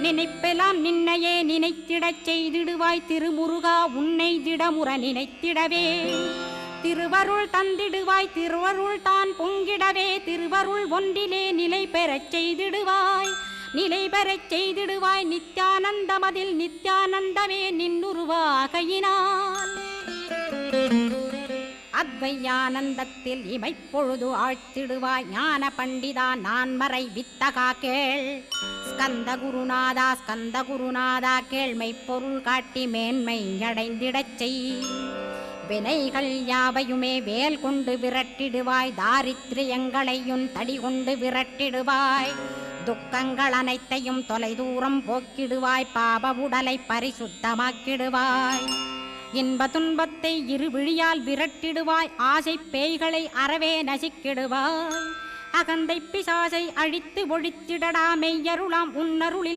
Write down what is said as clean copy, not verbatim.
நினைப்பெல்லாம் நின்னையே நினைத்திடச் செய்திடுவாய் திருமுருகா உன்னை திடமுற நினைத்திடவே திருவருள் தந்திடுவாய் திருவருள் தான் பொங்கிடவே திருவருள் ஒன்றிலே நிலை பெறச் செய்திடுவாய் நிலை பெறச் செய்திடுவாய் நித்யானந்தமதில் நித்யானந்தமே நின்னுருவாகையினால் அத்வையானந்தத்தில் இமைப்பொழுது ஆழ்த்திடுவாய் ஞான பண்டிதா நான் மறை வித்தகா கேள் ஸ்கந்த குருநாதா கேள்மை பொருள் காட்டி மேன்மை அடைந்திடச் செய் வினைகள் யாவையுமே வேல் கொண்டு விரட்டிடுவாய் தாரித்ரியங்களையும் தடி கொண்டு விரட்டிடுவாய் துக்கங்கள் அனைத்தையும் தொலைதூரம் போக்கிடுவாய் பாப உடலை பரிசுத்தமாக்கிடுவாய் இன்ப துன்பத்தை இருவிழியால் விரட்டிடுவாய் ஆசை பேய்களை அறவே நசிக்கிடுவாய் அகந்தை பிசாசை அழித்து ஒழித்திடடா மெய்யருளாம் உன்னருளில்